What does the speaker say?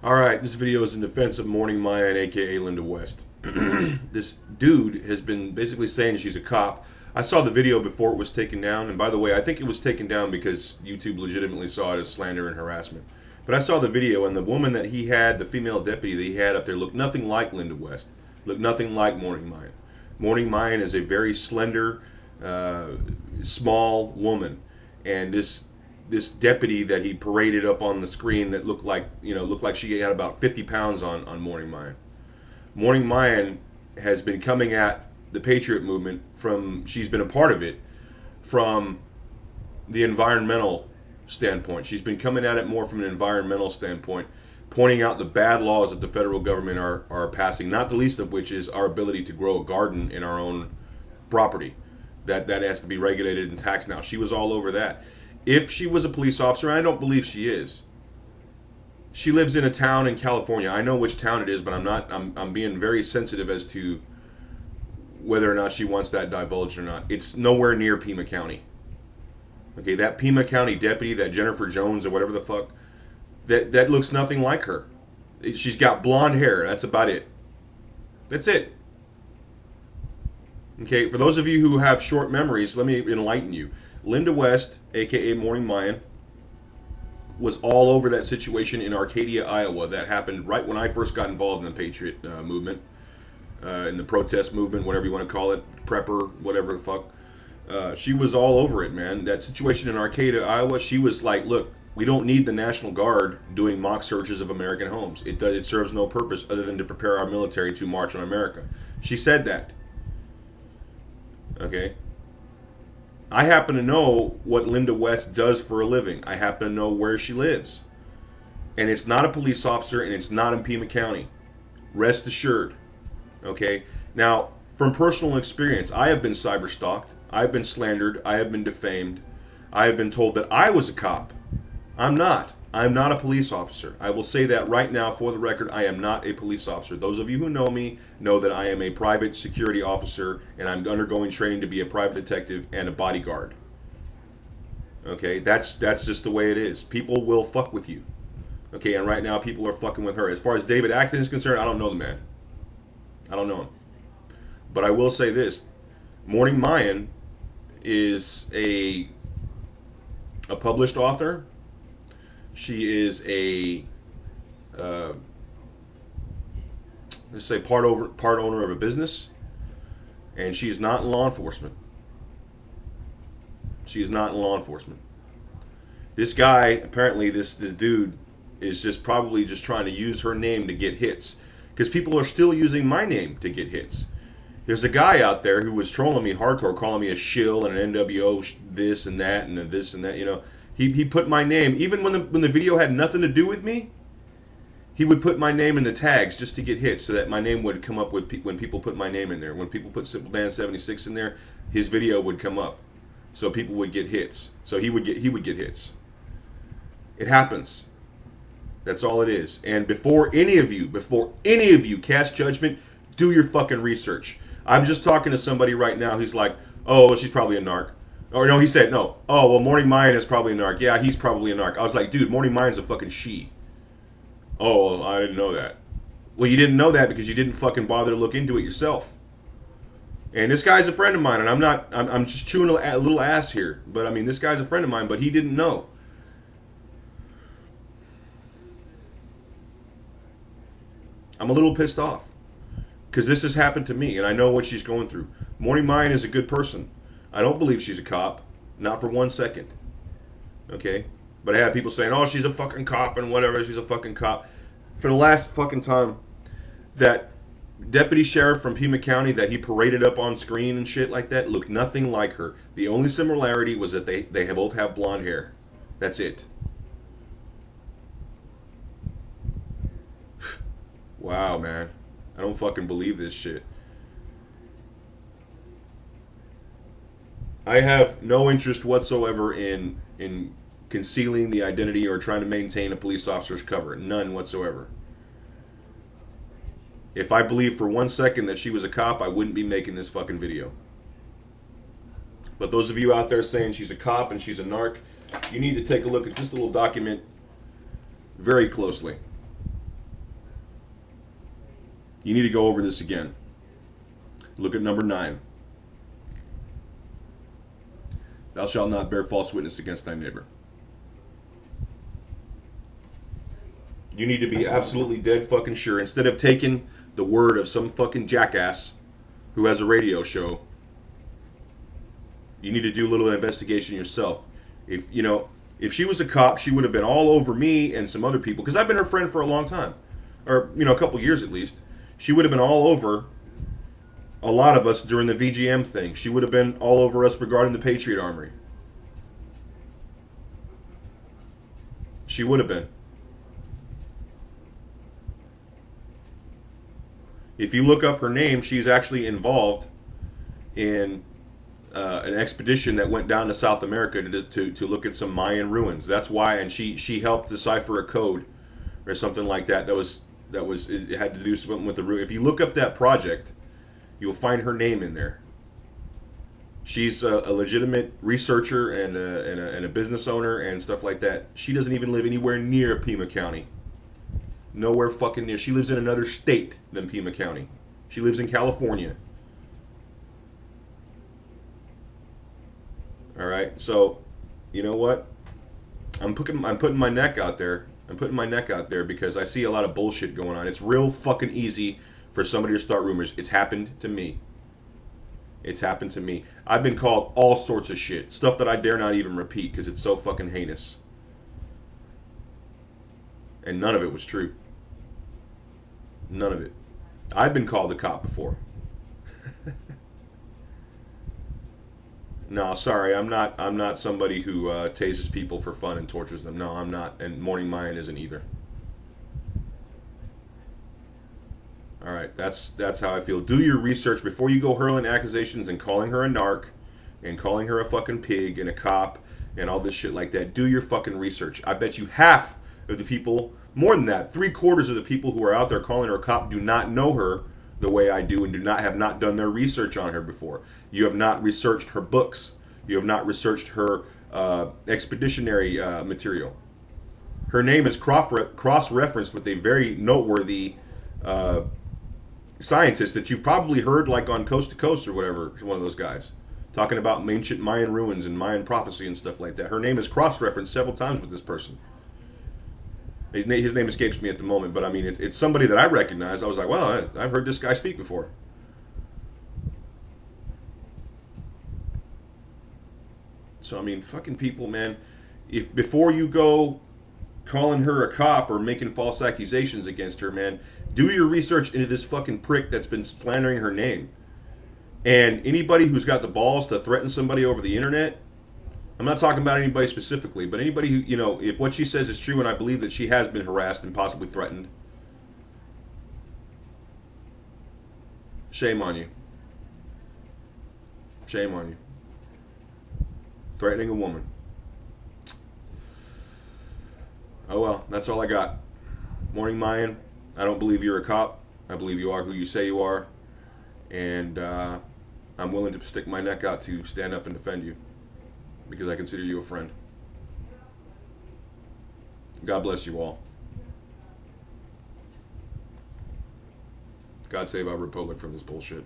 Alright, this video is in defense of MorningMayan, aka Linda West. This dude has been basically saying she's a cop. I saw the video before it was taken down, and by the way, I think it was taken down because YouTube legitimately saw it as slander and harassment. But I saw the video, and the woman that he had, the female deputy that he had up there, looked nothing like Linda West. Looked nothing like MorningMayan. MorningMayan is a very slender, small woman, and this deputy that he paraded up on the screen that looked like she had about 50 pounds on MorningMayan. MorningMayan has been coming at the Patriot movement she's been a part of it from the environmental standpoint. She's been coming at it more from an environmental standpoint, pointing out the bad laws that the federal government are passing, not the least of which is our ability to grow a garden in our own property. That has to be regulated and taxed now. She was all over that. If she was a police officer, and I don't believe she is, she lives in a town in California. I know which town it is, but I'm being very sensitive as to whether or not she wants that divulged or not. It's nowhere near Pima County. Okay, that Pima County deputy, that Jennifer Jones or whatever the fuck, that looks nothing like her. She's got blonde hair. That's about it. That's it. Okay, for those of you who have short memories, let me enlighten you. Linda West, aka MorningMayan, was all over that situation in Arcadia, Iowa. That happened right when I first got involved in the Patriot movement, in the protest movement, whatever you want to call it, prepper, whatever the fuck. She was all over it, man. That situation in Arcadia, Iowa, she was like, look, we don't need the National Guard doing mock searches of American homes. It serves no purpose other than to prepare our military to march on America. She said that. Okay? I happen to know what Linda West does for a living. I happen to know where she lives. And it's not a police officer, and it's not in Pima County. Rest assured. Okay? Now, from personal experience, I have been cyber stalked. I have been slandered. I have been defamed. I have been told that I was a cop. I'm not. I'm not a police officer. I will say that right now for the record. I am not a police officer. Those of you who know me know that I am a private security officer, and I'm undergoing training to be a private detective and a bodyguard. Okay, that's just the way it is. People will fuck with you. Okay, and right now people are fucking with her. As far as David Acton is concerned, I don't know the man. I don't know him. But I will say this. MorningMayan is a published author. She is a, let's say, part owner of a business, and she is not in law enforcement. She is not in law enforcement. This guy, apparently, this dude, is just probably just trying to use her name to get hits, because people are still using my name to get hits. There's a guy out there who was trolling me hardcore, calling me a shill and an NWO this and that and this and that, you know. He put my name, even when the video had nothing to do with me, he would put my name in the tags just to get hits, so that my name would come up with when people put my name in there. When people put Simple Dan 76 in there, his video would come up, so people would get hits. So he would get hits. It happens. That's all it is. And before any of you cast judgment, do your fucking research. I'm just talking to somebody right now who's like, oh, well, she's probably a narc. Or no, he said, no. Oh, well, MorningMayan is probably a narc. Yeah, he's probably a narc. I was like, dude, MorningMayan's a fucking she. Oh, well, I didn't know that. Well, you didn't know that because you didn't fucking bother to look into it yourself. And this guy's a friend of mine, and I'm just chewing a little ass here. But, I mean, this guy's a friend of mine, but he didn't know. I'm a little pissed off. Because this has happened to me, and I know what she's going through. MorningMayan is a good person. I don't believe she's a cop. Not for 1 second. Okay? But I have people saying, oh, she's a fucking cop and whatever, she's a fucking cop. For the last fucking time, that deputy sheriff from Pima County that he paraded up on screen and shit like that looked nothing like her. The only similarity was that they both have blonde hair. That's it. Wow, man. I don't fucking believe this shit. I have no interest whatsoever in concealing the identity or trying to maintain a police officer's cover. None whatsoever. If I believed for 1 second that she was a cop, I wouldn't be making this fucking video. But those of you out there saying she's a cop and she's a narc, you need to take a look at this little document very closely. You need to go over this again. Look at number 9. Thou shalt not bear false witness against thy neighbor. You need to be absolutely dead fucking sure. Instead of taking the word of some fucking jackass who has a radio show, you need to do a little investigation yourself. If she was a cop, she would have been all over me and some other people, because I've been her friend for a long time, or a couple years at least. She would have been all over a lot of us during the VGM thing. She would have been all over us regarding the Patriot Armory. She would have been. If you look up her name, she's actually involved in an expedition that went down to South America to look at some Mayan ruins. That's why, and she helped decipher a code or something like that. It had to do something with the ruin. If you look up that project, you'll find her name in there. She's a legitimate researcher and a business owner and stuff like that. She doesn't even live anywhere near Pima County. Nowhere fucking near. She lives in another state than Pima County. She lives in California. All right, so you know what? I'm putting my neck out there. I'm putting my neck out there because I see a lot of bullshit going on. It's real fucking easy for somebody to start rumors. It's happened to me. It's happened to me. I've been called all sorts of shit. Stuff that I dare not even repeat because it's so fucking heinous. And none of it was true. None of it. I've been called a cop before. No, sorry, I'm not somebody who tases people for fun and tortures them. No, I'm not, and MorningMayan isn't either. All right, that's how I feel. Do your research before you go hurling accusations and calling her a narc and calling her a fucking pig and a cop and all this shit like that. Do your fucking research. I bet you half of the people, more than that, 3/4 of the people who are out there calling her a cop do not know her the way I do and have not done their research on her before. You have not researched her books. You have not researched her expeditionary material. Her name is cross-referenced with a very noteworthy scientist that you've probably heard like on Coast to Coast or whatever, one of those guys, talking about ancient Mayan ruins and Mayan prophecy and stuff like that. Her name is cross-referenced several times with this person. His name escapes me at the moment, but I mean, it's somebody that I recognize. I was like, well, I've heard this guy speak before. So, I mean, fucking people, man, if before you go calling her a cop or making false accusations against her, man, do your research into this fucking prick that's been slandering her name. And anybody who's got the balls to threaten somebody over the internet, I'm not talking about anybody specifically, but anybody who, if what she says is true, and I believe that she has been harassed and possibly threatened, shame on you. Shame on you. Threatening a woman. Oh well, that's all I got. MorningMayan, I don't believe you're a cop. I believe you are who you say you are. And I'm willing to stick my neck out to stand up and defend you, because I consider you a friend. God bless you all. God save our republic from this bullshit.